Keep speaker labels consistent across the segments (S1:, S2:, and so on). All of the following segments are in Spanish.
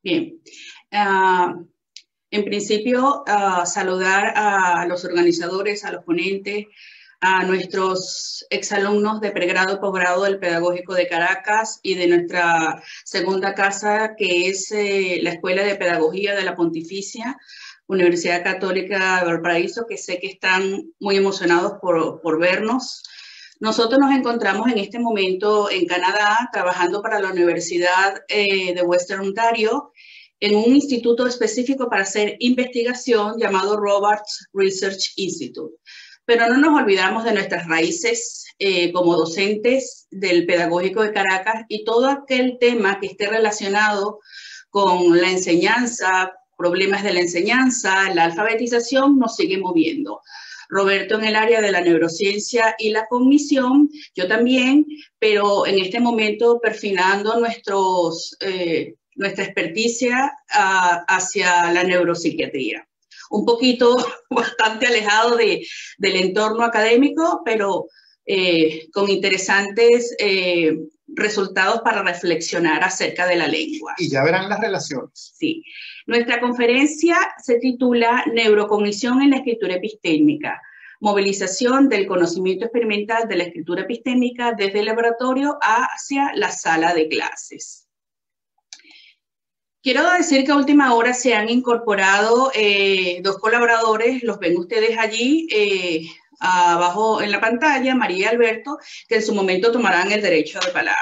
S1: Bien. En principio, saludar a los organizadores, a los ponentes, a nuestros exalumnos de pregrado y posgrado del Pedagógico de Caracas y de nuestra segunda casa, que es la Escuela de Pedagogía de la Pontificia Universidad Católica de Valparaíso, que sé que están muy emocionados por vernos. Nosotros nos encontramos en este momento en Canadá, trabajando para la Universidad de Western Ontario, en un instituto específico para hacer investigación llamado Robarts Research Institute. Pero no nos olvidamos de nuestras raíces como docentes del Pedagógico de Caracas y todo aquel tema que esté relacionado con la enseñanza, problemas de la enseñanza, la alfabetización, nos sigue moviendo. Roberto en el área de la neurociencia y la cognición, yo también, pero en este momento perfilando nuestra experticia hacia la neuropsiquiatría. Un poquito bastante alejado del entorno académico, pero con interesantes resultados para reflexionar acerca de la lengua.
S2: Y ya verán las relaciones.
S1: Sí. Nuestra conferencia se titula Neurocognición en la escritura epistémica, movilización del conocimiento experimental de la escritura epistémica desde el laboratorio hacia la sala de clases. Quiero decir que a última hora se han incorporado dos colaboradores, los ven ustedes allí abajo en la pantalla, María y Alberto, que en su momento tomarán el derecho de palabra.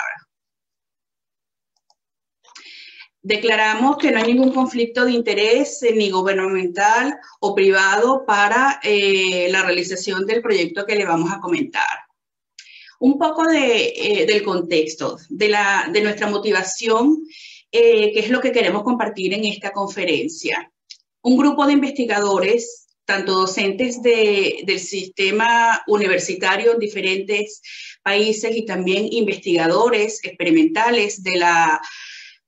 S1: Declaramos que no hay ningún conflicto de interés ni gubernamental o privado para la realización del proyecto que le vamos a comentar. Un poco del contexto, de nuestra motivación, que es lo que queremos compartir en esta conferencia. Un grupo de investigadores, tanto docentes del sistema universitario en diferentes países y también investigadores experimentales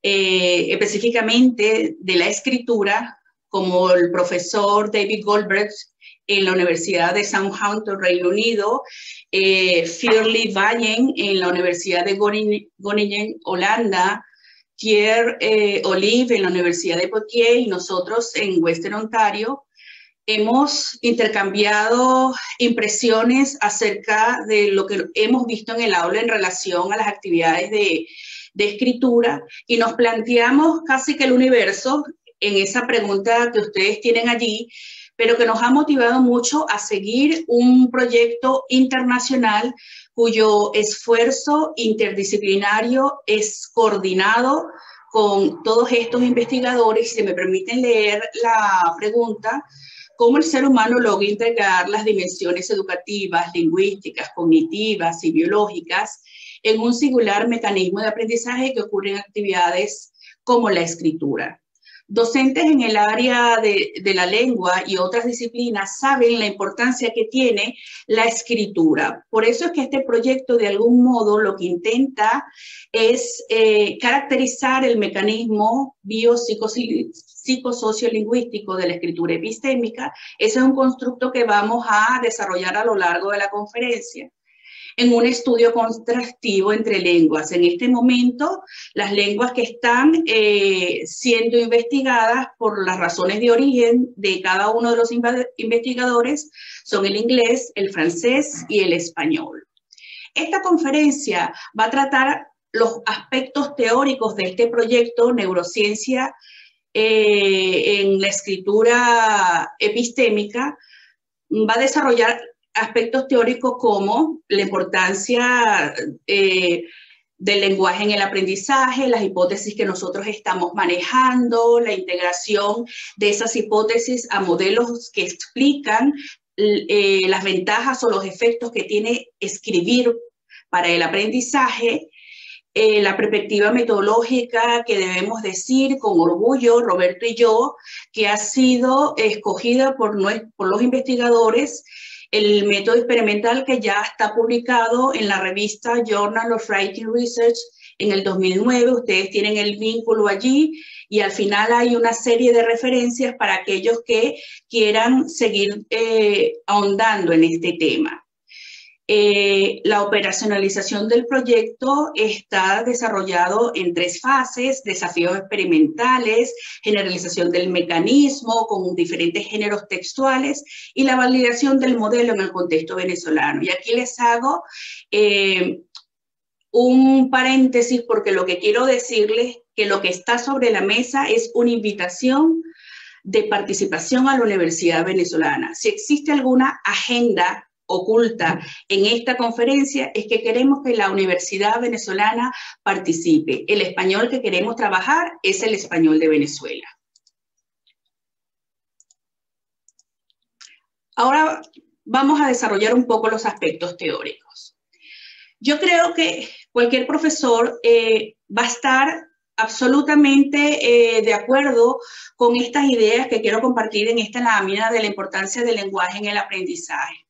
S1: específicamente de la escritura, como el profesor David Goldberg en la Universidad de Southampton, Reino Unido, Firli Vallen en la Universidad de Groningen, Holanda, Pierre Olive en la Universidad de Poitiers y nosotros en Western Ontario, hemos intercambiado impresiones acerca de lo que hemos visto en el aula en relación a las actividades de escritura y nos planteamos casi que el universo en esa pregunta que ustedes tienen allí, pero que nos ha motivado mucho a seguir un proyecto internacional cuyo esfuerzo interdisciplinario es coordinado con todos estos investigadores. Si me permiten leer la pregunta: ¿cómo el ser humano logra integrar las dimensiones educativas, lingüísticas, cognitivas y biológicas en un singular mecanismo de aprendizaje que ocurre en actividades como la escritura? Docentes en el área de la lengua y otras disciplinas saben la importancia que tiene la escritura. Por eso es que este proyecto, de algún modo, lo que intenta es caracterizar el mecanismo biopsicosociolingüístico de la escritura epistémica. Ese es un constructo que vamos a desarrollar a lo largo de la conferencia, en un estudio contrastivo entre lenguas. En este momento, las lenguas que están siendo investigadas por las razones de origen de cada uno de los investigadores son el inglés, el francés y el español. Esta conferencia va a tratar los aspectos teóricos de este proyecto, neurociencia en la escritura epistémica. Va a desarrollar aspectos teóricos como la importancia del lenguaje en el aprendizaje, las hipótesis que nosotros estamos manejando, la integración de esas hipótesis a modelos que explican las ventajas o los efectos que tiene escribir para el aprendizaje, la perspectiva metodológica que debemos decir con orgullo, Roberto y yo, que ha sido escogida por los investigadores, el método experimental que ya está publicado en la revista Journal of Writing Research en el 2009. Ustedes tienen el vínculo allí y al final hay una serie de referencias para aquellos que quieran seguir ahondando en este tema. La operacionalización del proyecto está desarrollado en 3 fases: desafíos experimentales, generalización del mecanismo con diferentes géneros textuales y la validación del modelo en el contexto venezolano. Y aquí les hago un paréntesis, porque lo que quiero decirles que lo que está sobre la mesa es una invitación de participación a la Universidad Venezolana. Si existe alguna agenda oculta en esta conferencia, es que queremos que la Universidad Venezolana participe. El español que queremos trabajar es el español de Venezuela. Ahora vamos a desarrollar un poco los aspectos teóricos. Yo creo que cualquier profesor va a estar absolutamente de acuerdo con estas ideas que quiero compartir en esta lámina de la importancia del lenguaje en el aprendizaje.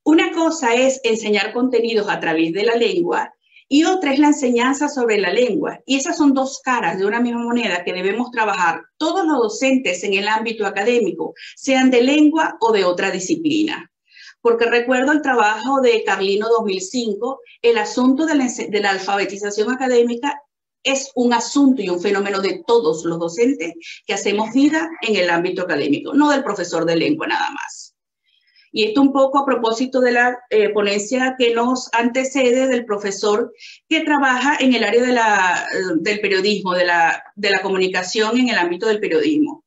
S1: Una cosa es enseñar contenidos a través de la lengua y otra es la enseñanza sobre la lengua. Y esas son 2 caras de una misma moneda que debemos trabajar todos los docentes en el ámbito académico, sean de lengua o de otra disciplina. Porque recuerdo el trabajo de Carlino 2005, el asunto de la alfabetización académica es un asunto y un fenómeno de todos los docentes que hacemos vida en el ámbito académico, no del profesor de lengua nada más. Y esto un poco a propósito de la ponencia que nos antecede del profesor que trabaja en el área del periodismo, de la comunicación en el ámbito del periodismo.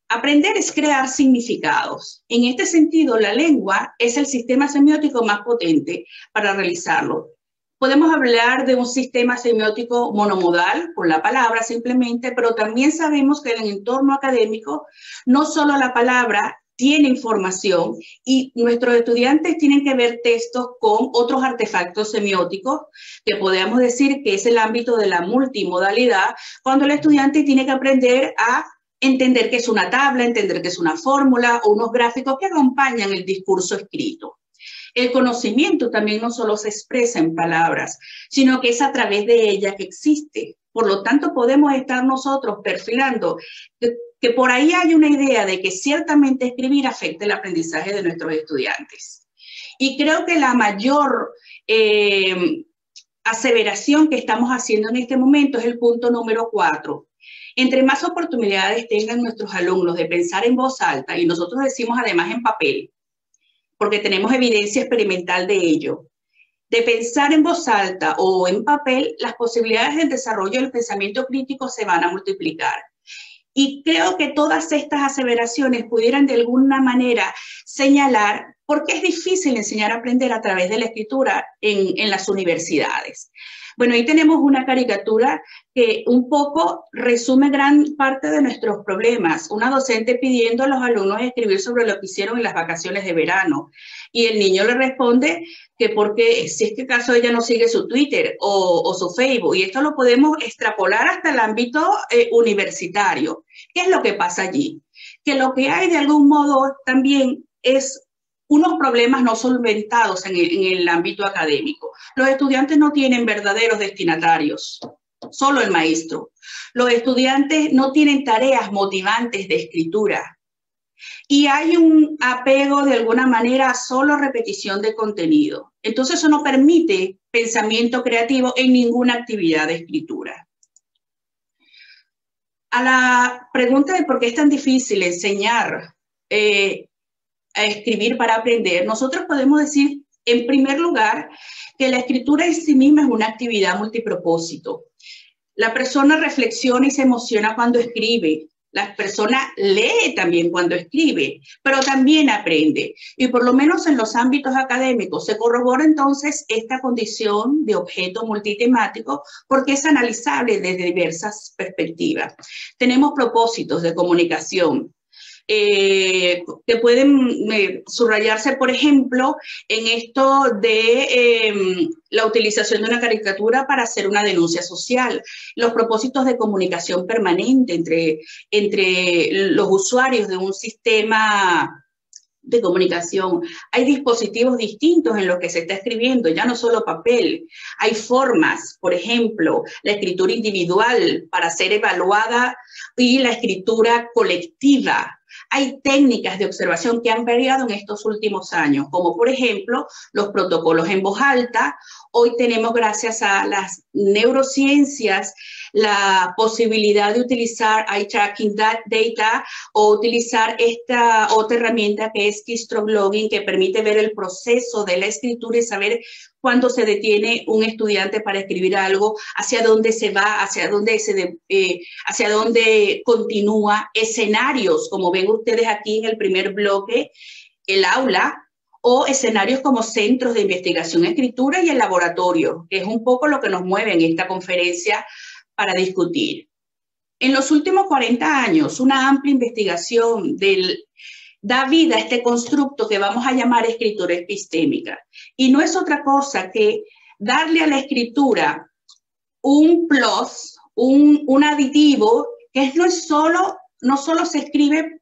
S1: Aprender es crear significados. En este sentido, la lengua es el sistema semiótico más potente para realizarlo. Podemos hablar de un sistema semiótico monomodal, por la palabra simplemente, pero también sabemos que en el entorno académico no solo la palabra tiene información y nuestros estudiantes tienen que ver textos con otros artefactos semióticos, que podemos decir que es el ámbito de la multimodalidad, cuando el estudiante tiene que aprender a entender qué es una tabla, entender qué es una fórmula o unos gráficos que acompañan el discurso escrito. El conocimiento también no solo se expresa en palabras, sino que es a través de ella que existe. Por lo tanto, podemos estar nosotros perfilando que por ahí hay una idea de que ciertamente escribir afecta el aprendizaje de nuestros estudiantes. Y creo que la mayor aseveración que estamos haciendo en este momento es el punto número 4. Entre más oportunidades tengan nuestros alumnos de pensar en voz alta, y nosotros decimos además en papel, porque tenemos evidencia experimental de ello, de pensar en voz alta o en papel, las posibilidades del desarrollo del pensamiento crítico se van a multiplicar. Y creo que todas estas aseveraciones pudieran de alguna manera señalar por qué es difícil enseñar a aprender a través de la escritura en las universidades. Bueno, ahí tenemos una caricatura que un poco resume gran parte de nuestros problemas. Una docente pidiendo a los alumnos escribir sobre lo que hicieron en las vacaciones de verano. Y el niño le responde que porque si es que acaso ella no sigue su Twitter o su Facebook. Y esto lo podemos extrapolar hasta el ámbito universitario. ¿Qué es lo que pasa allí? Que lo que hay de algún modo también es unos problemas no solventados en el ámbito académico. Los estudiantes no tienen verdaderos destinatarios, solo el maestro. Los estudiantes no tienen tareas motivantes de escritura. Y hay un apego de alguna manera a solo repetición de contenido. Entonces eso no permite pensamiento creativo en ninguna actividad de escritura. A la pregunta de por qué es tan difícil enseñar a escribir para aprender, nosotros podemos decir, en primer lugar, que la escritura en sí misma es una actividad multipropósito. La persona reflexiona y se emociona cuando escribe. La persona lee también cuando escribe, pero también aprende. Y por lo menos en los ámbitos académicos se corrobora entonces esta condición de objeto multitemático porque es analizable desde diversas perspectivas. Tenemos propósitos de comunicación que pueden subrayarse, por ejemplo, en esto de la utilización de una caricatura para hacer una denuncia social, los propósitos de comunicación permanente entre los usuarios de un sistema de comunicación. Hay dispositivos distintos en los que se está escribiendo, ya no solo papel. Hay formas, por ejemplo, la escritura individual para ser evaluada y la escritura colectiva. hay técnicas de observación que han variado en estos últimos años, como por ejemplo los protocolos en voz alta. Hoy tenemos, gracias a las neurociencias, la posibilidad de utilizar eye tracking data o utilizar esta otra herramienta que es keystroke logging, que permite ver el proceso de la escritura y saber cuándo se detiene un estudiante para escribir algo, hacia dónde se va, hacia dónde continúa, escenarios, como ven ustedes aquí en el primer bloque, el aula, o escenarios como centros de investigación, escritura y el laboratorio, que es un poco lo que nos mueve en esta conferencia para discutir. En los últimos 40 años, una amplia investigación da vida a este constructo que vamos a llamar escritura epistémica. Y no es otra cosa que darle a la escritura un plus, un aditivo, que no solo se escribe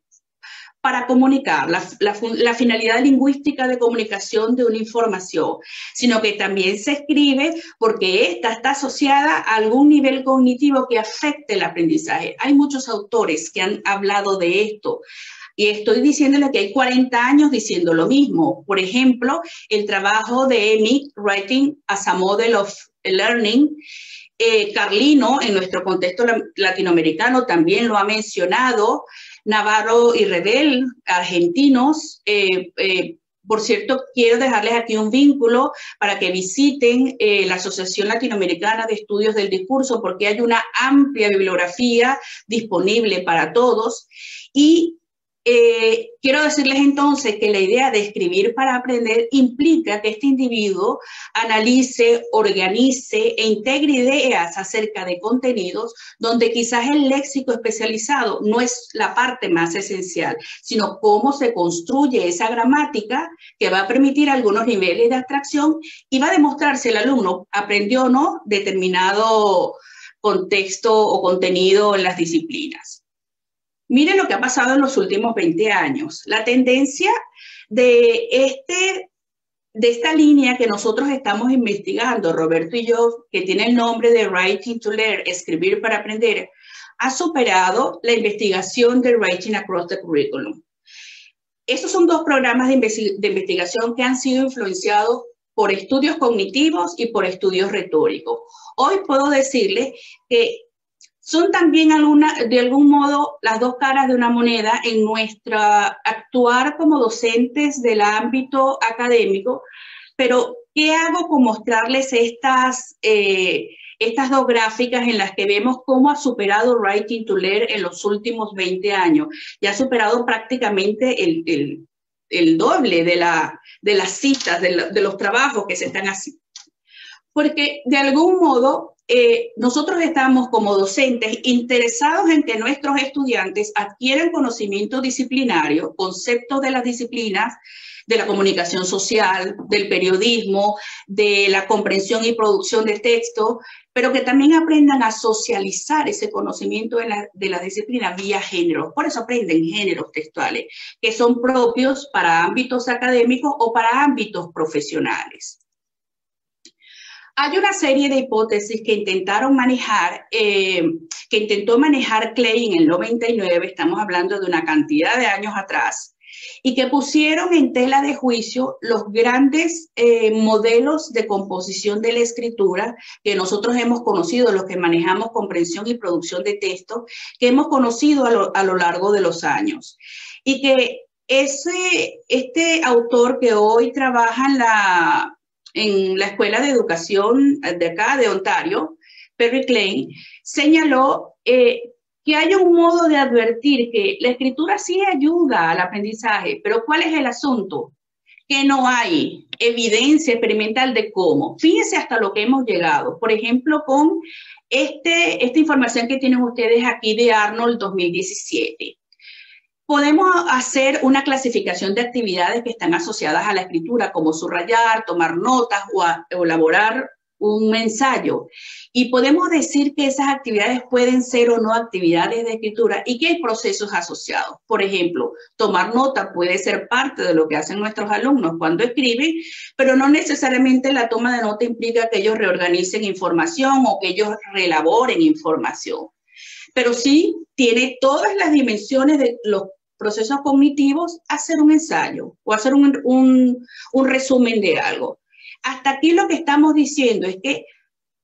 S1: para comunicar, la finalidad lingüística de comunicación de una información, sino que también se escribe porque esta está asociada a algún nivel cognitivo que afecte el aprendizaje. Hay muchos autores que han hablado de esto. Y estoy diciéndole que hay 40 años diciendo lo mismo. Por ejemplo, el trabajo de Amy, Writing as a Model of Learning, Carlino, en nuestro contexto latinoamericano, también lo ha mencionado. Navarro y Rebel, argentinos. Por cierto, quiero dejarles aquí un vínculo para que visiten la Asociación Latinoamericana de Estudios del Discurso, porque hay una amplia bibliografía disponible para todos. Y quiero decirles entonces que la idea de escribir para aprender implica que este individuo analice, organice e integre ideas acerca de contenidos donde quizás el léxico especializado no es la parte más esencial, sino cómo se construye esa gramática que va a permitir algunos niveles de abstracción y va a demostrar si el alumno aprendió o no determinado contexto o contenido en las disciplinas. Miren lo que ha pasado en los últimos 20 años. La tendencia de esta línea que nosotros estamos investigando, Roberto y yo, que tiene el nombre de Writing to Learn, escribir para aprender, ha superado la investigación de Writing Across the Curriculum. Estos son dos programas de investigación que han sido influenciados por estudios cognitivos y por estudios retóricos. Hoy puedo decirles que son también de algún modo las dos caras de una moneda en nuestro actuar como docentes del ámbito académico, pero ¿qué hago con mostrarles estas dos gráficas en las que vemos cómo ha superado Writing to Learn en los últimos 20 años? Ya ha superado prácticamente el doble de las citas, de los trabajos que se están haciendo. Porque de algún modo nosotros estamos como docentes interesados en que nuestros estudiantes adquieran conocimiento disciplinario, conceptos de las disciplinas, de la comunicación social, del periodismo, de la comprensión y producción de texto, pero que también aprendan a socializar ese conocimiento de la disciplina vía género. Por eso aprenden géneros textuales, que son propios para ámbitos académicos o para ámbitos profesionales. Hay una serie de hipótesis que intentó manejar Klein en el 99, estamos hablando de una cantidad de años atrás, y que pusieron en tela de juicio los grandes modelos de composición de la escritura que nosotros hemos conocido, los que manejamos comprensión y producción de texto, que hemos conocido a lo largo de los años. Y que este autor que hoy trabaja en la Escuela de Educación de acá, de Ontario, Perry Klein, señaló que hay un modo de advertir que la escritura sí ayuda al aprendizaje, pero ¿cuál es el asunto? Que no hay evidencia experimental de cómo. Fíjense hasta lo que hemos llegado. Por ejemplo, con esta información que tienen ustedes aquí de Arnold 2017. Podemos hacer una clasificación de actividades que están asociadas a la escritura, como subrayar, tomar notas o elaborar un ensayo. Y podemos decir que esas actividades pueden ser o no actividades de escritura y que hay procesos asociados. Por ejemplo, tomar nota puede ser parte de lo que hacen nuestros alumnos cuando escriben, pero no necesariamente la toma de nota implica que ellos reorganicen información o que ellos reelaboren información. Pero sí tiene todas las dimensiones de los procesos cognitivos, hacer un ensayo o hacer un resumen de algo. Hasta aquí lo que estamos diciendo es que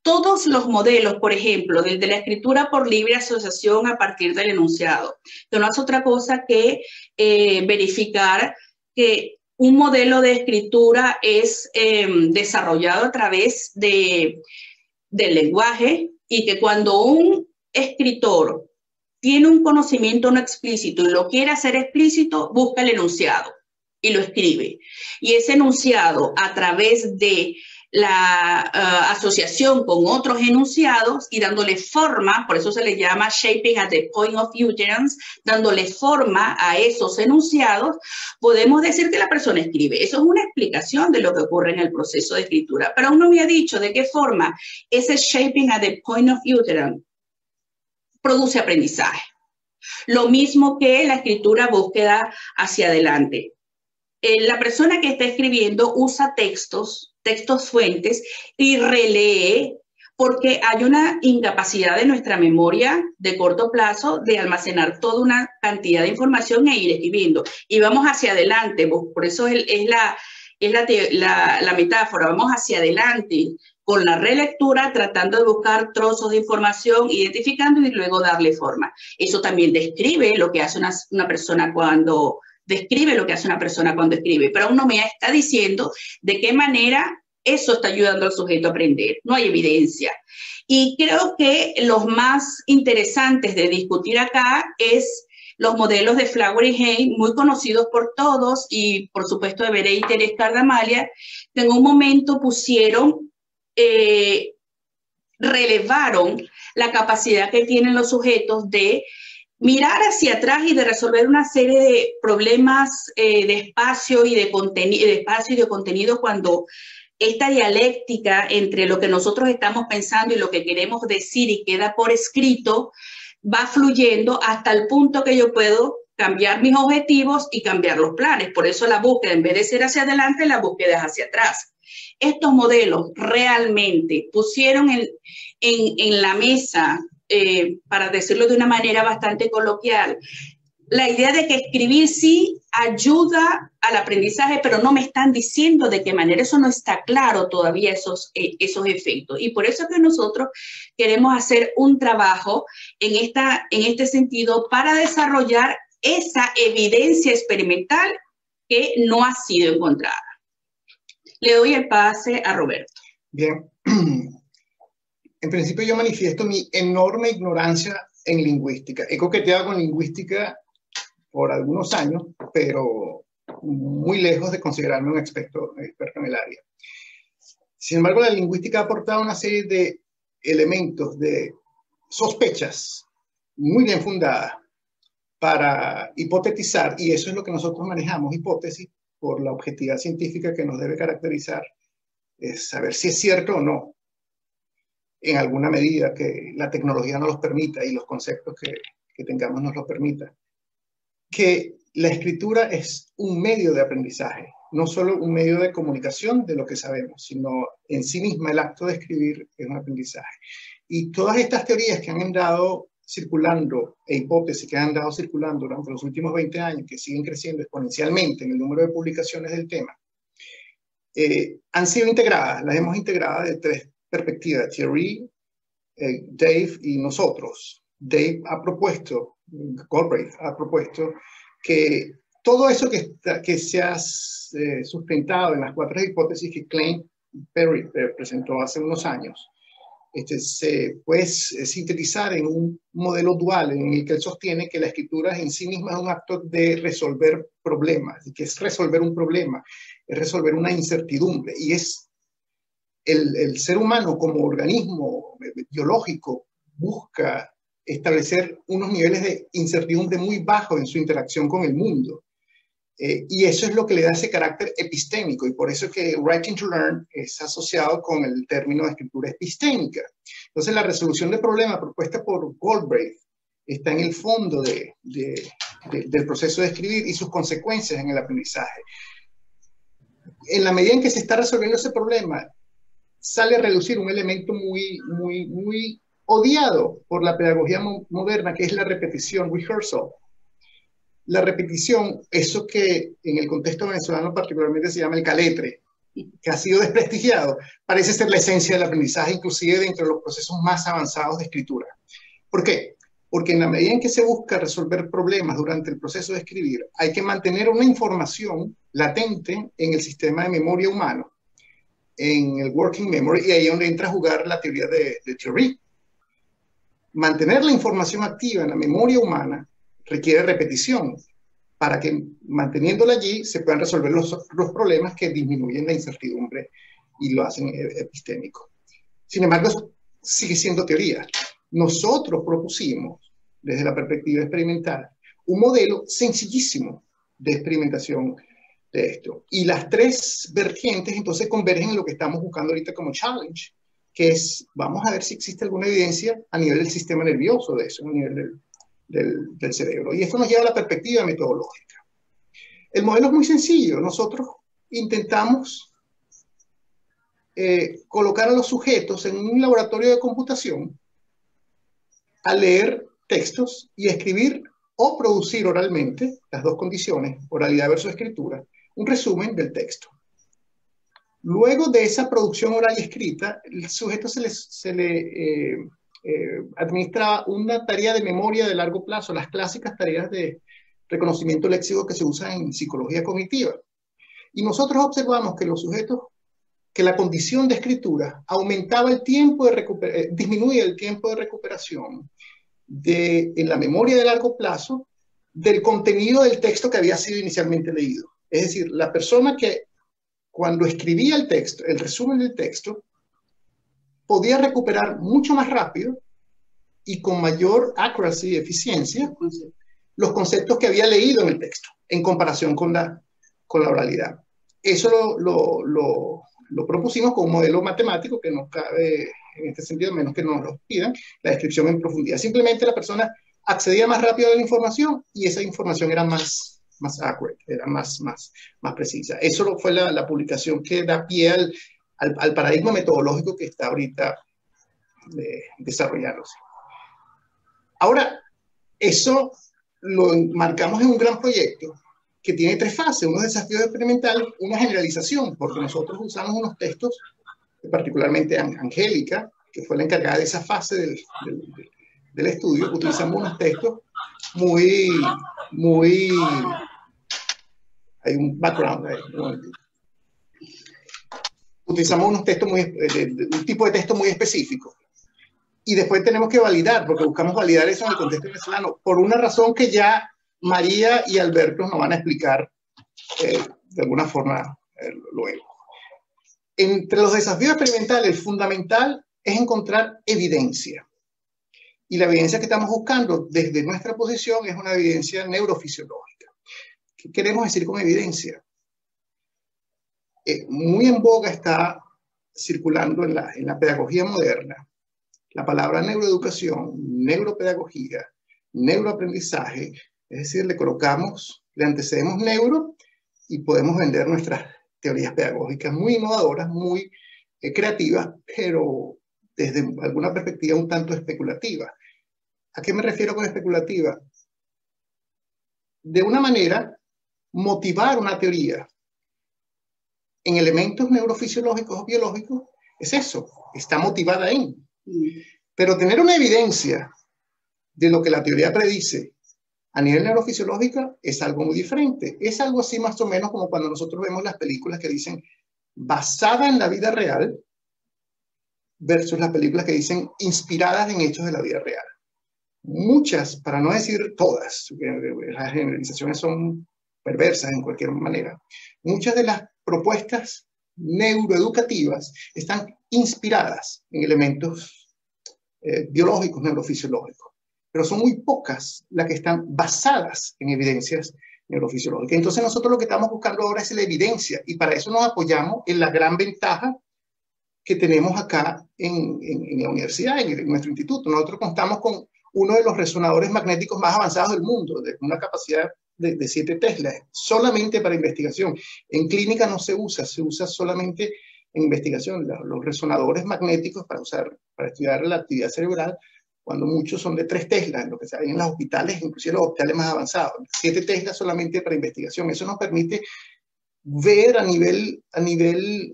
S1: todos los modelos, por ejemplo, desde la escritura por libre asociación a partir del enunciado, que no es otra cosa que verificar que un modelo de escritura es desarrollado a través del lenguaje y que cuando un escritor tiene un conocimiento no explícito y lo quiere hacer explícito, busca el enunciado y lo escribe. Y ese enunciado, a través de la asociación con otros enunciados y dándole forma, por eso se le llama shaping at the point of utterance, dándole forma a esos enunciados, podemos decir que la persona escribe. Eso es una explicación de lo que ocurre en el proceso de escritura, pero aún no me ha dicho de qué forma ese shaping at the point of utterance produce aprendizaje. Lo mismo que la escritura búsqueda hacia adelante. La persona que está escribiendo usa textos fuentes y relee porque hay una incapacidad de nuestra memoria de corto plazo de almacenar toda una cantidad de información e ir escribiendo. Y vamos hacia adelante, por eso es la metáfora, vamos hacia adelante con la relectura, tratando de buscar trozos de información, identificando y luego darle forma. Eso también describe lo que hace una persona cuando escribe, pero aún no me está diciendo de qué manera eso está ayudando al sujeto a aprender. No hay evidencia. Y creo que los más interesantes de discutir acá es los modelos de Flower y Hay, muy conocidos por todos, y por supuesto de Bereiter y Scardamalia, que en un momento relevaron la capacidad que tienen los sujetos de mirar hacia atrás y de resolver una serie de problemas de espacio y de contenido cuando esta dialéctica entre lo que nosotros estamos pensando y lo que queremos decir y queda por escrito va fluyendo hasta el punto que yo puedo cambiar mis objetivos y cambiar los planes. Por eso la búsqueda, en vez de ser hacia adelante, la búsqueda es hacia atrás. Estos modelos realmente pusieron en la mesa, para decirlo de una manera bastante coloquial, la idea de que escribir sí ayuda al aprendizaje, pero no me están diciendo de qué manera. Eso no está claro todavía, esos efectos. Y por eso es que nosotros queremos hacer un trabajo en este sentido para desarrollar esa evidencia experimental que no ha sido encontrada. Le doy el pase a Roberto.
S2: Bien. En principio yo manifiesto mi enorme ignorancia en lingüística. He coqueteado con lingüística por algunos años, pero muy lejos de considerarme un experto en el área. Sin embargo, la lingüística ha aportado una serie de elementos, de sospechas muy bien fundadas para hipotetizar, y eso es lo que nosotros manejamos, hipótesis, por la objetividad científica que nos debe caracterizar, es saber si es cierto o no, en alguna medida que la tecnología nos los permita y los conceptos que tengamos nos los permitan, que la escritura es un medio de aprendizaje, no solo un medio de comunicación de lo que sabemos, sino en sí misma el acto de escribir es un aprendizaje. Y todas estas teorías que han andado circulando, e hipótesis que han andado circulando durante los últimos 20 años, que siguen creciendo exponencialmente en el número de publicaciones del tema, han sido integradas, las hemos integrado de tres perspectivas: Thierry, Dave y nosotros. Dave ha propuesto, Galbraith ha propuesto que todo eso que se ha sustentado en las cuatro hipótesis que Klein Perry presentó hace unos años, se puede sintetizar en un modelo dual en el que él sostiene que la escritura en sí misma es un acto de resolver problemas, y que es resolver un problema, es resolver una incertidumbre, y es el ser humano como organismo biológico busca establecer unos niveles de incertidumbre muy bajos en su interacción con el mundo. Y eso es lo que le da ese carácter epistémico, y por eso es que Writing to Learn es asociado con el término de escritura epistémica. Entonces, la resolución de problemas propuesta por Galbraith está en el fondo del proceso de escribir y sus consecuencias en el aprendizaje. En la medida en que se está resolviendo ese problema, sale a relucir un elemento muy odiado por la pedagogía moderna, que es la repetición, rehearsal. la repetición, eso que en el contexto venezolano particularmente se llama el caletre, que ha sido desprestigiado, parece ser la esencia del aprendizaje, inclusive dentro de los procesos más avanzados de escritura. ¿Por qué? Porque en la medida en que se busca resolver problemas durante el proceso de escribir, hay que mantener una información latente en el sistema de memoria humano, en el working memory, y ahí es donde entra a jugar la teoría de Thierry. Mantener la información activa en la memoria humana requiere repetición para que manteniéndola allí se puedan resolver los problemas que disminuyen la incertidumbre y lo hacen epistémico. Sin embargo, sigue siendo teoría. Nosotros propusimos, desde la perspectiva experimental, un modelo sencillísimo de experimentación de esto. Y las tres vertientes entonces convergen en lo que estamos buscando ahorita como challenge, que es, vamos a ver si existe alguna evidencia a nivel del sistema nervioso de eso, a nivel del cerebro. Y esto nos lleva a la perspectiva metodológica. El modelo es muy sencillo. Nosotros intentamos colocar a los sujetos en un laboratorio de computación a leer textos y escribir o producir oralmente, las dos condiciones, oralidad versus escritura, un resumen del texto. Luego de esa producción oral y escrita, el sujeto se le administra una tarea de memoria de largo plazo, las clásicas tareas de reconocimiento léxico que se usan en psicología cognitiva. Y nosotros observamos que los sujetos, que la condición de escritura aumentaba el tiempo de disminuía el tiempo de recuperación en la memoria de largo plazo del contenido del texto que había sido inicialmente leído. Es decir, la persona que cuando escribía el texto, el resumen del texto, podía recuperar mucho más rápido y con mayor accuracy y eficiencia los conceptos que había leído en el texto, en comparación con la oralidad. Eso lo propusimos con un modelo matemático que no cabe en este sentido, menos que nos lo pidan, la descripción en profundidad. Simplemente la persona accedía más rápido a la información y esa información era más accurate, era más precisa. Eso fue la publicación que da pie al paradigma metodológico que está ahorita desarrollándose. Ahora, eso lo marcamos en un gran proyecto que tiene tres fases, unos desafíos experimentales, una generalización, porque nosotros usamos unos textos, particularmente Angélica, que fue la encargada de esa fase del estudio, utilizamos unos textos muy hay un background ahí, utilizamos unos textos un tipo de texto muy específico. Y después tenemos que validar, porque buscamos validar eso en el contexto venezolano, por una razón que ya María y Alberto nos van a explicar de alguna forma luego. Entre los desafíos experimentales, el fundamental es encontrar evidencia. Y la evidencia que estamos buscando desde nuestra posición es una evidencia neurofisiológica. ¿Qué queremos decir con evidencia? Muy en boga está circulando en la pedagogía moderna la palabra neuroeducación, neuropedagogía, neuroaprendizaje, es decir, le antecedemos neuro y podemos vender nuestras teorías pedagógicas muy innovadoras, muy creativas, pero desde alguna perspectiva un tanto especulativa. ¿A qué me refiero con especulativa? De una manera, motivar una teoría en elementos neurofisiológicos o biológicos es eso, está motivada en. Pero tener una evidencia de lo que la teoría predice a nivel neurofisiológico es algo muy diferente. Es algo así más o menos como cuando nosotros vemos las películas que dicen basada en la vida real versus las películas que dicen inspiradas en hechos de la vida real. Muchas, para no decir todas, las generalizaciones son perversas en cualquier manera, muchas de las propuestas neuroeducativas están inspiradas en elementos biológicos, neurofisiológicos, pero son muy pocas las que están basadas en evidencias neurofisiológicas. Entonces nosotros lo que estamos buscando ahora es la evidencia y para eso nos apoyamos en la gran ventaja que tenemos acá en la universidad, en nuestro instituto. Nosotros contamos con uno de los resonadores magnéticos más avanzados del mundo, de una capacidad de 7 Tesla, solamente para investigación. En clínica no se usa solamente en investigación. Los resonadores magnéticos para estudiar la actividad cerebral cuando muchos son de 3 Teslas, lo que se ve en los hospitales, inclusive los hospitales más avanzados, 7 Teslas solamente para investigación. Eso nos permite ver a nivel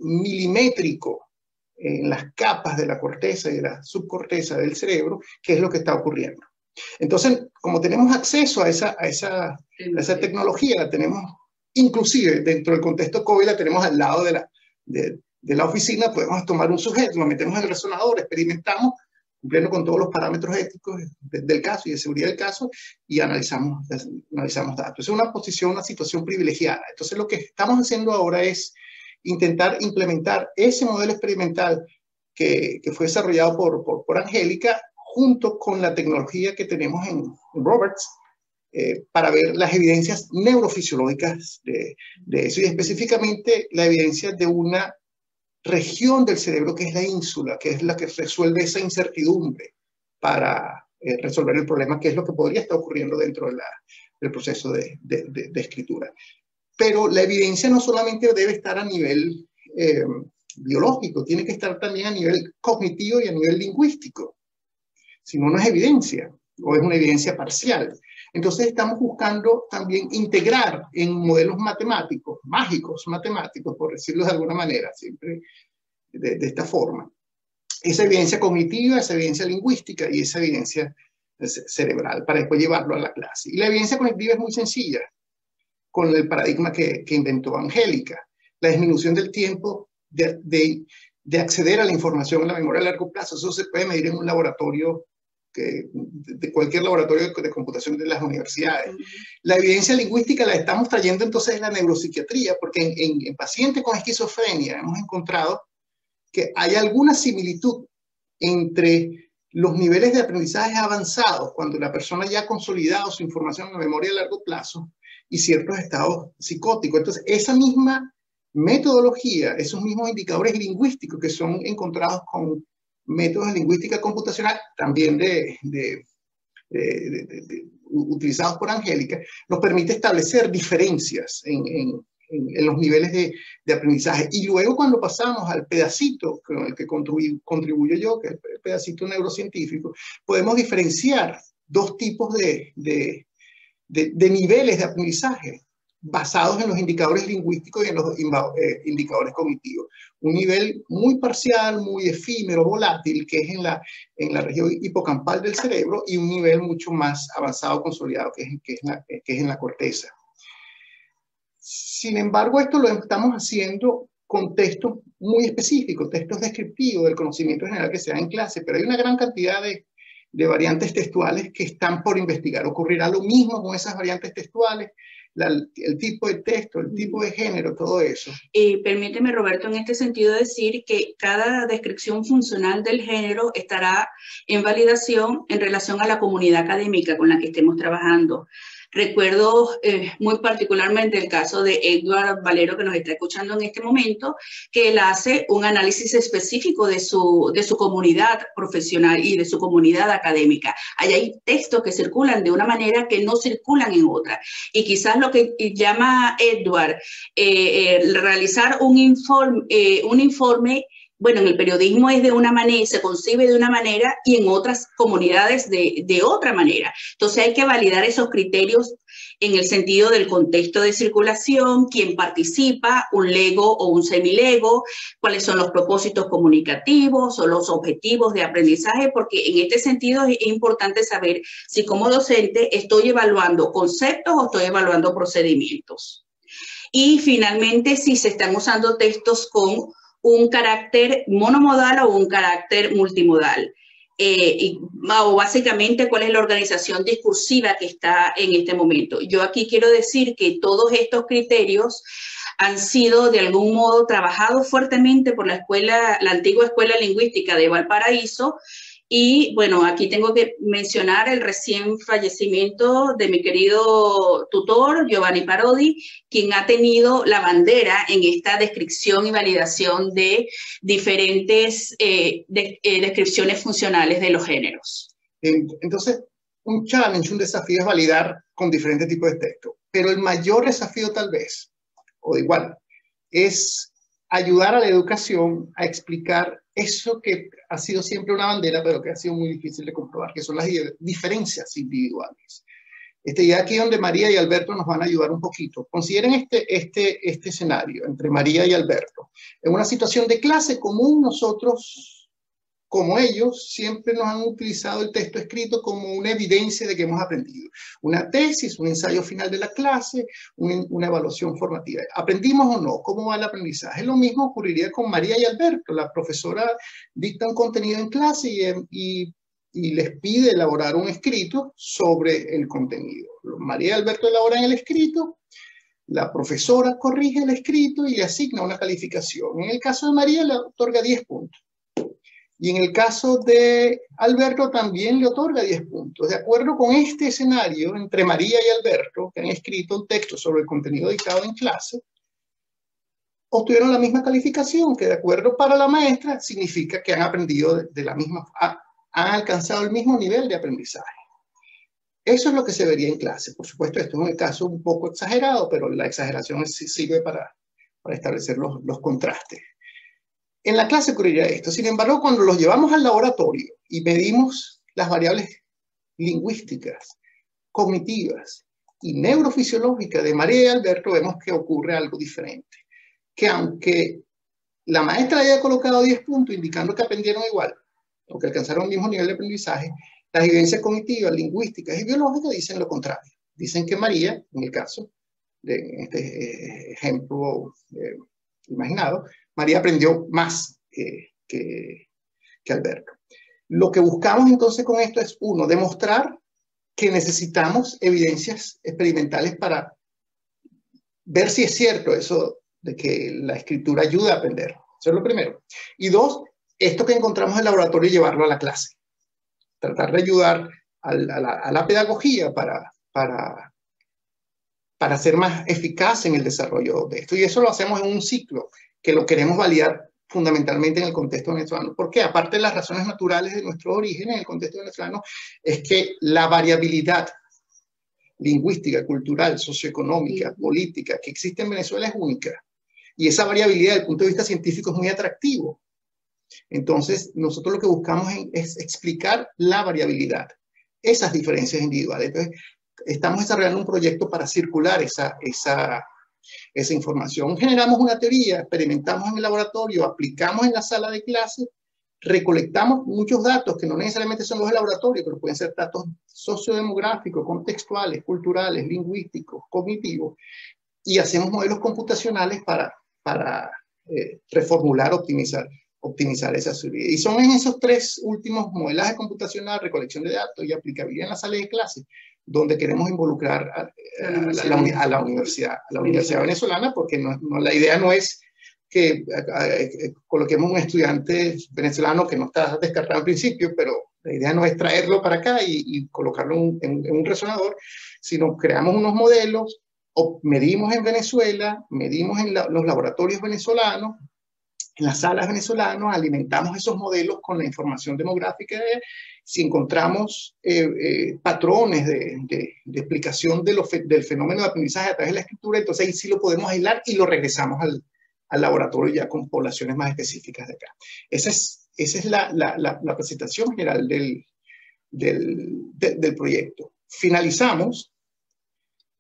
S2: milimétrico en las capas de la corteza y de la subcorteza del cerebro qué es lo que está ocurriendo. Entonces, como tenemos acceso a esa tecnología, la tenemos inclusive dentro del contexto COVID, la tenemos al lado de la oficina, podemos tomar un sujeto, lo metemos en el resonador, experimentamos, cumpliendo con todos los parámetros éticos del caso y de seguridad del caso, y analizamos datos. Es una situación privilegiada. Entonces, lo que estamos haciendo ahora es intentar implementar ese modelo experimental que fue desarrollado por Angélica, junto con la tecnología que tenemos en Roberts, para ver las evidencias neurofisiológicas de eso, y específicamente la evidencia de una región del cerebro que es la ínsula, que es la que resuelve esa incertidumbre para resolver el problema, que es lo que podría estar ocurriendo dentro del proceso de escritura. Pero la evidencia no solamente debe estar a nivel biológico, tiene que estar también a nivel cognitivo y a nivel lingüístico. Si no, no es evidencia, o es una evidencia parcial. Entonces estamos buscando también integrar en modelos matemáticos, mágicos matemáticos, por decirlo de alguna manera, siempre de esta forma, esa evidencia cognitiva, esa evidencia lingüística y esa evidencia cerebral, para después llevarlo a la clase. Y la evidencia cognitiva es muy sencilla, con el paradigma que inventó Angélica, la disminución del tiempo de acceder a la información en la memoria a largo plazo. Eso se puede medir en un laboratorio, de cualquier laboratorio de computación de las universidades. La evidencia lingüística la estamos trayendo entonces en la neuropsiquiatría, porque en pacientes con esquizofrenia hemos encontrado que hay alguna similitud entre los niveles de aprendizaje avanzados, cuando la persona ya ha consolidado su información en la memoria a largo plazo, y ciertos estados psicóticos. Entonces, esa misma metodología, esos mismos indicadores lingüísticos que son encontrados con métodos de lingüística computacional, también utilizados por Angélica, nos permite establecer diferencias en los niveles de aprendizaje. Y luego, cuando pasamos al pedacito con el que contribuyo yo, que es el pedacito neurocientífico, podemos diferenciar 2 tipos de niveles de aprendizaje basados en los indicadores lingüísticos y en los indicadores cognitivos. Un nivel muy parcial, muy efímero, volátil, que es en la región hipocampal del cerebro, y un nivel mucho más avanzado, consolidado, que es en la corteza. Sin embargo, esto lo estamos haciendo con textos muy específicos, textos descriptivos del conocimiento general que se da en clase, pero hay una gran cantidad de variantes textuales que están por investigar. Ocurrirá lo mismo con esas variantes textuales, el tipo de texto, el tipo de género, todo eso.
S1: Permíteme, Roberto, en este sentido decir que cada descripción funcional del género estará en validación en relación a la comunidad académica con la que estemos trabajando. Recuerdo muy particularmente el caso de Edward Valero, que nos está escuchando en este momento, que él hace un análisis específico de su comunidad profesional y de su comunidad académica. Allá hay textos que circulan de una manera que no circulan en otra. Y quizás lo que llama Edward realizar un informe, bueno, en el periodismo es de una manera, se concibe de una manera, y en otras comunidades de otra manera. Entonces hay que validar esos criterios en el sentido del contexto de circulación, quién participa, un lego o un semilego, cuáles son los propósitos comunicativos o los objetivos de aprendizaje, porque en este sentido es importante saber si como docente estoy evaluando conceptos o estoy evaluando procedimientos. Y finalmente, si se están usando textos con un carácter monomodal o un carácter multimodal. O básicamente cuál es la organización discursiva que está en este momento. Yo aquí quiero decir que todos estos criterios han sido de algún modo trabajados fuertemente por la antigua Escuela Lingüística de Valparaíso. Y bueno, aquí tengo que mencionar el recién fallecimiento de mi querido tutor, Giovanni Parodi, quien ha tenido la bandera en esta descripción y validación de diferentes descripciones funcionales de los géneros.
S2: Entonces, un challenge, un desafío es validar con diferentes tipos de texto, pero el mayor desafío tal vez, o igual, es ayudar a la educación a explicar eso que ha sido siempre una bandera, pero que ha sido muy difícil de comprobar, que son las diferencias individuales. Y aquí donde María y Alberto nos van a ayudar un poquito. Consideren este escenario entre María y Alberto. En una situación de clase común, nosotros, como ellos, siempre nos han utilizado el texto escrito como una evidencia de que hemos aprendido. Una tesis, un ensayo final de la clase, una evaluación formativa. ¿Aprendimos o no? ¿Cómo va el aprendizaje? Lo mismo ocurriría con María y Alberto. La profesora dicta un contenido en clase y les pide elaborar un escrito sobre el contenido. María y Alberto elaboran el escrito, la profesora corrige el escrito y le asigna una calificación. En el caso de María le otorga 10 puntos. Y en el caso de Alberto también le otorga 10 puntos. De acuerdo con este escenario, entre María y Alberto, que han escrito un texto sobre el contenido dictado en clase, obtuvieron la misma calificación, que de acuerdo para la maestra significa que han aprendido de la misma, han alcanzado el mismo nivel de aprendizaje. Eso es lo que se vería en clase. Por supuesto, esto es un caso un poco exagerado, pero la exageración sirve para establecer los contrastes. En la clase ocurriría esto. Sin embargo, cuando los llevamos al laboratorio y medimos las variables lingüísticas, cognitivas y neurofisiológicas de María y Alberto, vemos que ocurre algo diferente. Que aunque la maestra haya colocado 10 puntos indicando que aprendieron igual, o que alcanzaron el mismo nivel de aprendizaje, las evidencias cognitivas, lingüísticas y biológicas dicen lo contrario. Dicen que María, en el caso de este ejemplo imaginado, María aprendió más que Alberto. Lo que buscamos entonces con esto es, uno, demostrar que necesitamos evidencias experimentales para ver si es cierto eso de que la escritura ayuda a aprender. Eso es lo primero. Y dos, esto que encontramos en el laboratorio, llevarlo a la clase. Tratar de ayudar a la pedagogía para ser más eficaz en el desarrollo de esto. Y eso lo hacemos en un ciclo que lo queremos validar fundamentalmente en el contexto venezolano. Porque aparte de las razones naturales de nuestro origen en el contexto venezolano, es que la variabilidad lingüística, cultural, socioeconómica, política que existe en Venezuela es única. Y esa variabilidad desde el punto de vista científico es muy atractivo. Entonces, nosotros lo que buscamos es explicar la variabilidad, esas diferencias individuales. Entonces, estamos desarrollando un proyecto para circular esa información. Generamos una teoría, experimentamos en el laboratorio, aplicamos en la sala de clase, recolectamos muchos datos que no necesariamente son los del laboratorio, pero pueden ser datos sociodemográficos, contextuales, culturales, lingüísticos, cognitivos, y hacemos modelos computacionales para reformular, optimizar esa seguridad. Y son en esos tres últimos modelajes computacionales, recolección de datos y aplicabilidad en la sala de clase, donde queremos involucrar a la universidad venezolana, porque la idea no es que coloquemos un estudiante venezolano que no está descartado al principio, pero la idea no es traerlo para acá y colocarlo en un resonador, sino creamos unos modelos, medimos en Venezuela, medimos en los laboratorios venezolanos, en las salas venezolanas, alimentamos esos modelos con la información demográfica. Si encontramos patrones de explicación del fenómeno de aprendizaje a través de la escritura, entonces ahí sí lo podemos aislar y lo regresamos al laboratorio ya con poblaciones más específicas de acá. Esa es la presentación general del proyecto. Finalizamos,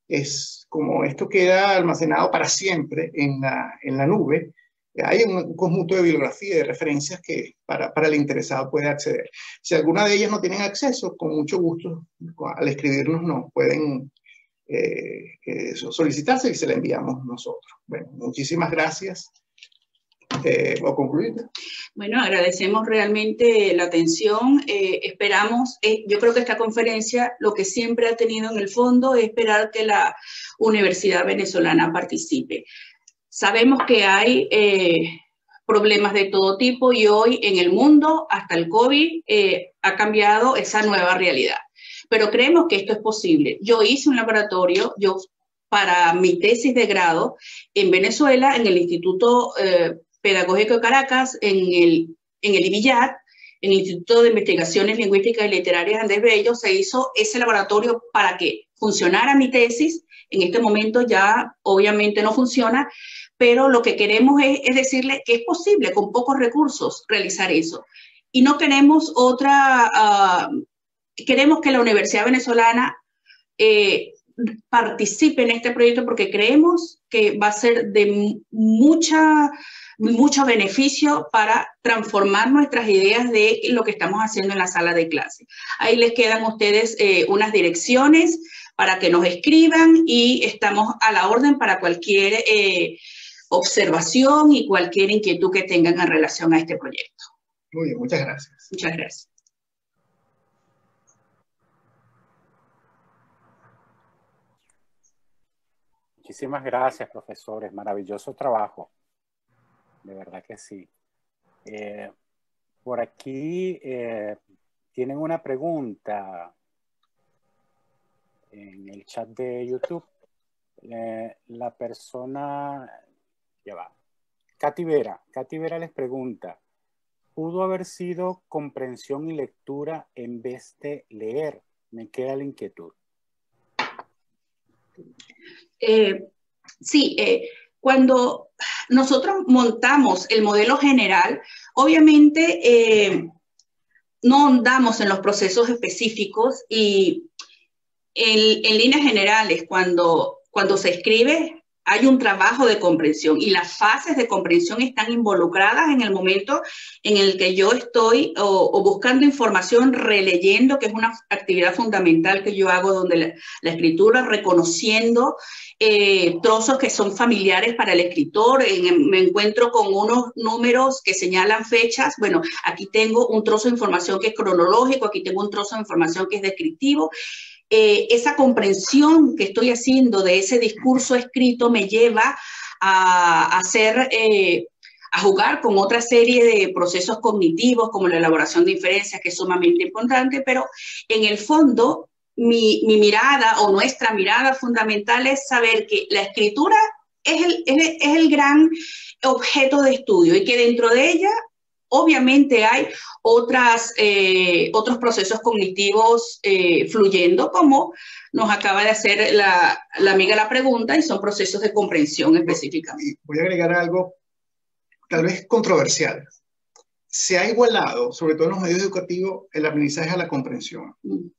S2: es como esto queda almacenado para siempre en la nube. Hay un conjunto de bibliografía y de referencias que para el interesado puede acceder. Si alguna de ellas no tienen acceso, con mucho gusto, al escribirnos nos pueden solicitarse y se la enviamos nosotros. Bueno, muchísimas gracias. ¿Puedo concluir?
S1: Bueno, agradecemos realmente la atención. Esperamos, yo creo que esta conferencia lo que siempre ha tenido en el fondo es esperar que la Universidad Venezolana participe. Sabemos que hay problemas de todo tipo y hoy en el mundo, hasta el COVID, ha cambiado esa nueva realidad. Pero creemos que esto es posible. Yo hice un laboratorio, para mi tesis de grado en Venezuela, en el Instituto Pedagógico de Caracas, en el IBILLAT, en el Instituto de Investigaciones Lingüísticas y Literarias Andrés Bello, se hizo ese laboratorio para que funcionara mi tesis. En este momento ya obviamente no funciona, pero lo que queremos es decirle que es posible con pocos recursos realizar eso. Y no queremos queremos que la Universidad Venezolana participe en este proyecto porque creemos que va a ser de mucho beneficio para transformar nuestras ideas de lo que estamos haciendo en la sala de clase. Ahí les quedan a ustedes unas direcciones para que nos escriban y estamos a la orden para cualquier observación y cualquier inquietud que tengan en relación a este proyecto.
S2: Muy bien, muchas gracias.
S1: Muchas gracias.
S3: Muchísimas gracias, profesores. Maravilloso trabajo. De verdad que sí. Por aquí tienen una pregunta en el chat de YouTube. La persona... Ya va. Katy Vera les pregunta, ¿pudo haber sido comprensión y lectura en vez de leer? Me queda la inquietud.
S1: Sí, cuando nosotros montamos el modelo general, obviamente no ahondamos en los procesos específicos y en líneas generales, cuando se escribe, hay un trabajo de comprensión y las fases de comprensión están involucradas en el momento en el que yo estoy o buscando información, releyendo, que es una actividad fundamental que yo hago donde la escritura, reconociendo trozos que son familiares para el escritor. Me encuentro con unos números que señalan fechas. Bueno, aquí tengo un trozo de información que es cronológico, aquí tengo un trozo de información que es descriptivo. Esa comprensión que estoy haciendo de ese discurso escrito me lleva a jugar con otra serie de procesos cognitivos como la elaboración de inferencias, que es sumamente importante, pero en el fondo mi mirada o nuestra mirada fundamental es saber que la escritura es el gran objeto de estudio y que dentro de ella obviamente hay otros procesos cognitivos fluyendo, como nos acaba de hacer la amiga la pregunta, y son procesos de comprensión específicamente.
S2: Voy a agregar algo tal vez controversial. Se ha igualado, sobre todo en los medios educativos, el aprendizaje a la comprensión.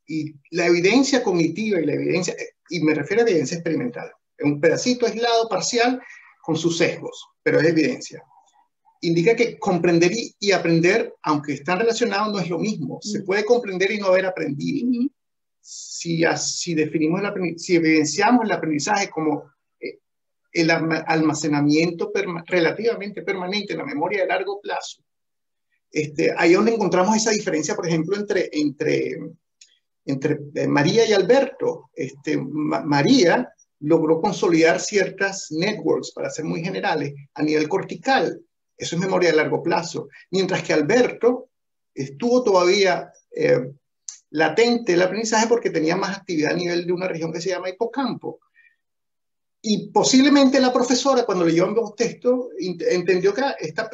S2: Y la evidencia cognitiva y la evidencia, y me refiero a evidencia experimental, un pedacito aislado, parcial, con sus sesgos, pero es evidencia. Indica que comprender y aprender, aunque están relacionados, no es lo mismo. Se puede comprender y no haber aprendido. Si evidenciamos el aprendizaje como el almacenamiento relativamente permanente en la memoria de largo plazo, ahí es donde encontramos esa diferencia, por ejemplo, entre María y Alberto. María logró consolidar ciertas networks, para ser muy generales, a nivel cortical. Eso es memoria de largo plazo. Mientras que Alberto estuvo todavía latente el aprendizaje porque tenía más actividad a nivel de una región que se llama hipocampo. Y posiblemente la profesora, cuando leyó ambos textos, entendió que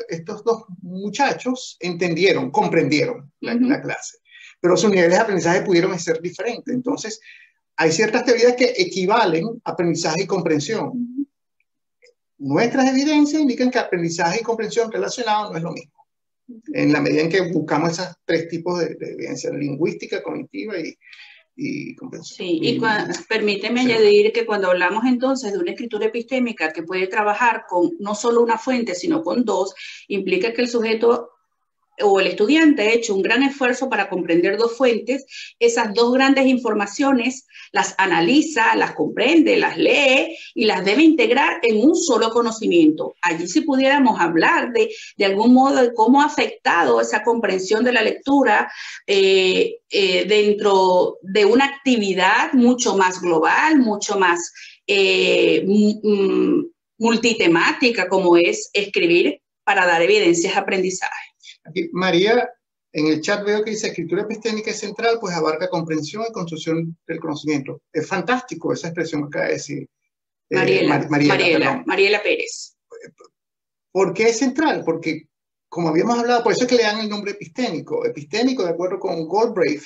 S2: estos dos muchachos comprendieron la clase. Pero sus niveles de aprendizaje pudieron ser diferentes. Entonces, hay ciertas teorías que equivalen aprendizaje y comprensión. Nuestras evidencias indican que aprendizaje y comprensión relacionados no es lo mismo. En la medida en que buscamos esos tres tipos de evidencia, lingüística, cognitiva y comprensión.
S1: Sí, y permíteme añadir que cuando hablamos entonces de una escritura epistémica que puede trabajar con no solo una fuente, sino con dos, implica que el sujeto o el estudiante ha hecho un gran esfuerzo para comprender dos fuentes. Esas dos grandes informaciones las analiza, las comprende, las lee y las debe integrar en un solo conocimiento. Allí si pudiéramos hablar de algún modo de cómo ha afectado esa comprensión de la lectura dentro de una actividad mucho más global, mucho más multitemática como es escribir para dar evidencias de aprendizaje.
S2: Aquí, María, en el chat veo que dice escritura epistémica es central, pues abarca comprensión y construcción del conocimiento. Es fantástico esa expresión que acaba de decir
S1: Mariela Pérez.
S2: ¿Por qué es central? Porque, como habíamos hablado, por eso es que le dan el nombre epistémico. Epistémico, de acuerdo con Galbraith,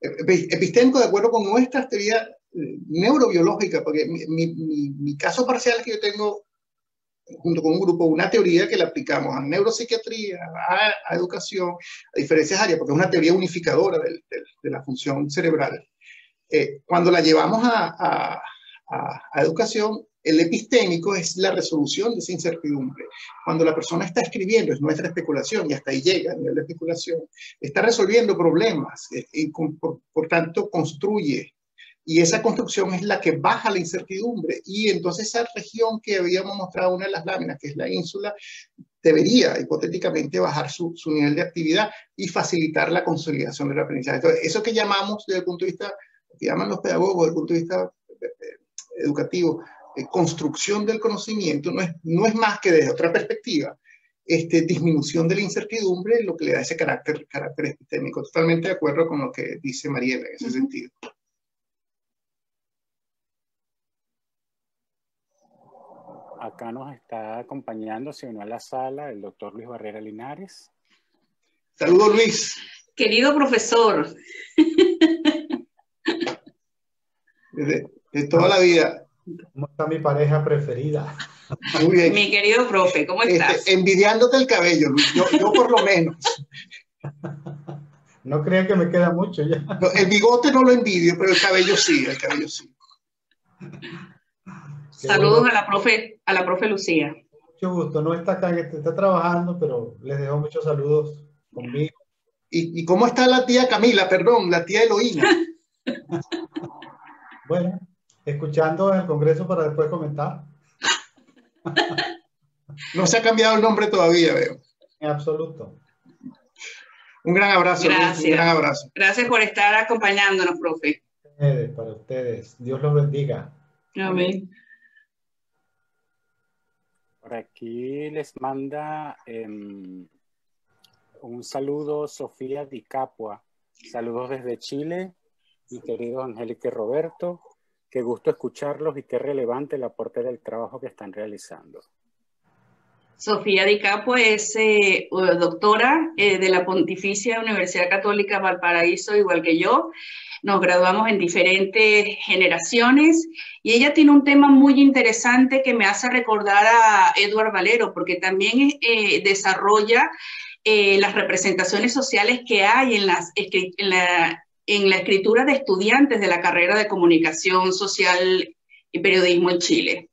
S2: epistémico de acuerdo con nuestra teoría neurobiológica, porque mi caso parcial es que yo tengo junto con un grupo, una teoría que la aplicamos a neuropsiquiatría, a educación, a diferentes áreas, porque es una teoría unificadora de la función cerebral. Cuando la llevamos a educación, el epistémico es la resolución de esa incertidumbre. Cuando la persona está escribiendo, es nuestra especulación, y hasta ahí llega a nivel de especulación, está resolviendo problemas y por tanto construye. Y esa construcción es la que baja la incertidumbre. Y entonces esa región que habíamos mostrado una de las láminas, que es la ínsula, debería hipotéticamente bajar su nivel de actividad y facilitar la consolidación del aprendizaje. Entonces, eso que llamamos desde el punto de vista, que llaman los pedagogos desde el punto de vista educativo, construcción del conocimiento, no es más que desde otra perspectiva, disminución de la incertidumbre, lo que le da ese carácter epistémico. Totalmente de acuerdo con lo que dice Mariela en ese sentido.
S3: Acá nos está acompañando, se unió a la sala, el doctor Luis Barrera Linares.
S2: Saludos, Luis.
S1: Querido profesor.
S2: De toda la vida.
S4: ¿Cómo está mi pareja preferida?
S2: Muy bien.
S1: Mi querido profe, ¿cómo estás?
S2: Envidiándote el cabello, Luis. Yo por lo menos.
S4: No creía que me queda mucho ya.
S2: No, el bigote no lo envidio, pero el cabello sí, el cabello sí.
S1: Saludos a la profe Lucía.
S4: Mucho gusto, no está acá, está trabajando, pero les dejo muchos saludos conmigo.
S2: ¿Y cómo está la tía Camila? Perdón, la tía Eloína.
S4: Bueno, escuchando el Congreso para después comentar.
S2: No se ha cambiado el nombre todavía, veo.
S4: En absoluto.
S2: Un gran abrazo.
S1: Gracias.
S2: Un gran abrazo.
S1: Gracias por estar acompañándonos, profe.
S4: Para ustedes. Dios los bendiga.
S1: Amén.
S3: Por aquí les manda un saludo Sofía Di Capua. Saludos desde Chile, mi querido Angélica y Roberto. Qué gusto escucharlos y qué relevante el aporte del trabajo que están realizando.
S1: Sofía Di Capua es doctora de la Pontificia Universidad Católica Valparaíso, igual que yo. Nos graduamos en diferentes generaciones y ella tiene un tema muy interesante que me hace recordar a Edward Valero, porque también desarrolla las representaciones sociales que hay en la escritura de estudiantes de la carrera de Comunicación Social y Periodismo en Chile.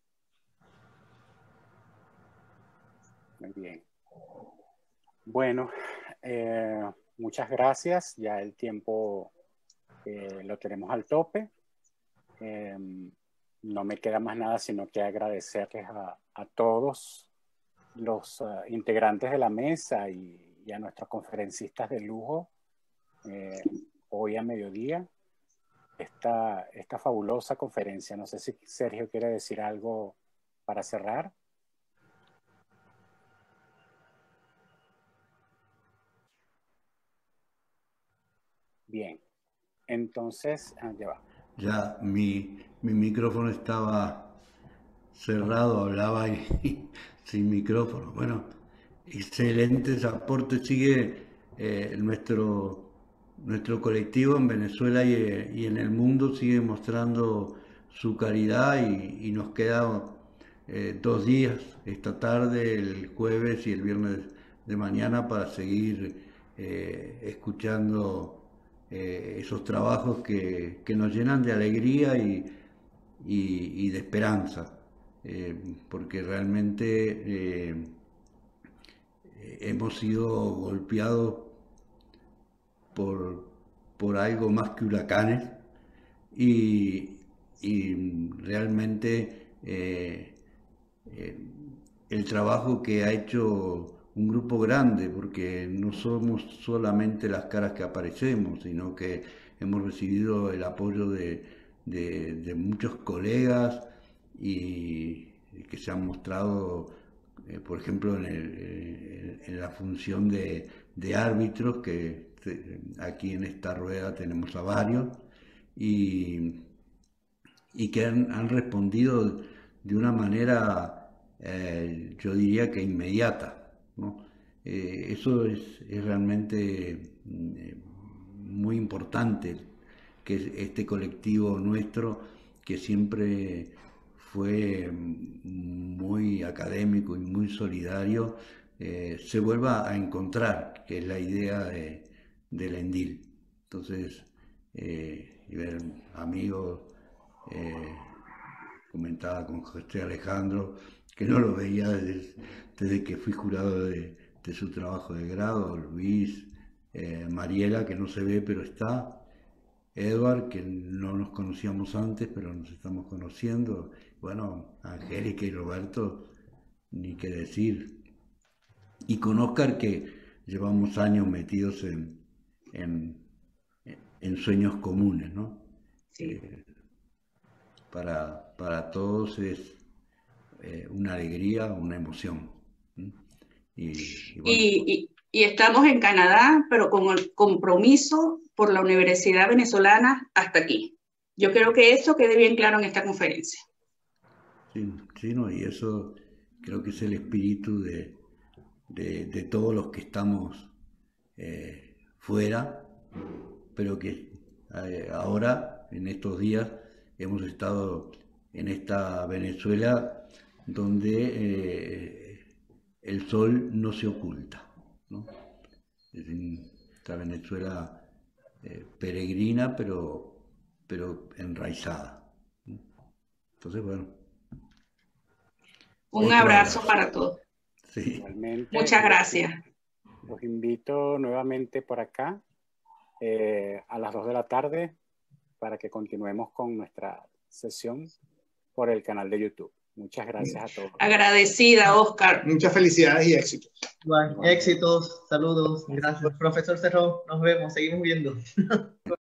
S3: Muy bien. Bueno, muchas gracias. Ya el tiempo lo tenemos al tope. No me queda más nada sino que agradecerles a todos los integrantes de la mesa y a nuestros conferencistas de lujo hoy a mediodía esta fabulosa conferencia. No sé si Sergio quiere decir algo para cerrar. Bien, entonces, ya va.
S5: Ya mi micrófono estaba cerrado, hablaba y sin micrófono. Bueno, excelentes aportes. Sigue nuestro colectivo en Venezuela y en el mundo sigue mostrando su caridad y nos quedan 2 días, esta tarde, el jueves y el viernes de mañana, para seguir escuchando esos trabajos que nos llenan de alegría y de esperanza, porque realmente hemos sido golpeados por algo más que huracanes y realmente el trabajo que ha hecho un grupo grande, porque no somos solamente las caras que aparecemos, sino que hemos recibido el apoyo de muchos colegas y que se han mostrado, por ejemplo, en la función de árbitros, que aquí en esta rueda tenemos a varios, y que han respondido de una manera, yo diría que inmediata, ¿no? Eso es realmente muy importante, que este colectivo nuestro, que siempre fue muy académico y muy solidario, se vuelva a encontrar, que es la idea del Endil. Entonces, y ver amigos, comentaba con José Alejandro, que no lo veía desde que fui jurado de su trabajo de grado, Luis, Mariela, que no se ve pero está, Edward, que no nos conocíamos antes pero nos estamos conociendo, bueno, Angélica y Roberto, ni qué decir, y con Oscar, que llevamos años metidos en sueños comunes, ¿no?
S1: Sí.
S5: Para todos es una alegría, una emoción. Y bueno.
S1: Y estamos en Canadá, pero con el compromiso por la Universidad Venezolana hasta aquí. Yo creo que eso quede bien claro en esta conferencia.
S5: Sí, no, y eso creo que es el espíritu de todos los que estamos fuera, pero que ahora, en estos días, hemos estado en esta Venezuela donde el sol no se oculta, ¿no? Es esta Venezuela peregrina, pero enraizada, ¿no? Entonces, bueno.
S1: Un abrazo para todos.
S5: Sí.
S3: Igualmente,
S1: muchas gracias.
S3: Los invito nuevamente por acá a las 2 de la tarde para que continuemos con nuestra sesión por el canal de YouTube. Muchas gracias a todos.
S1: Agradecida, Oscar.
S2: Muchas felicidades y éxitos.
S6: Bueno, éxitos, saludos, gracias. Profesor Cerrón, nos vemos, seguimos viendo.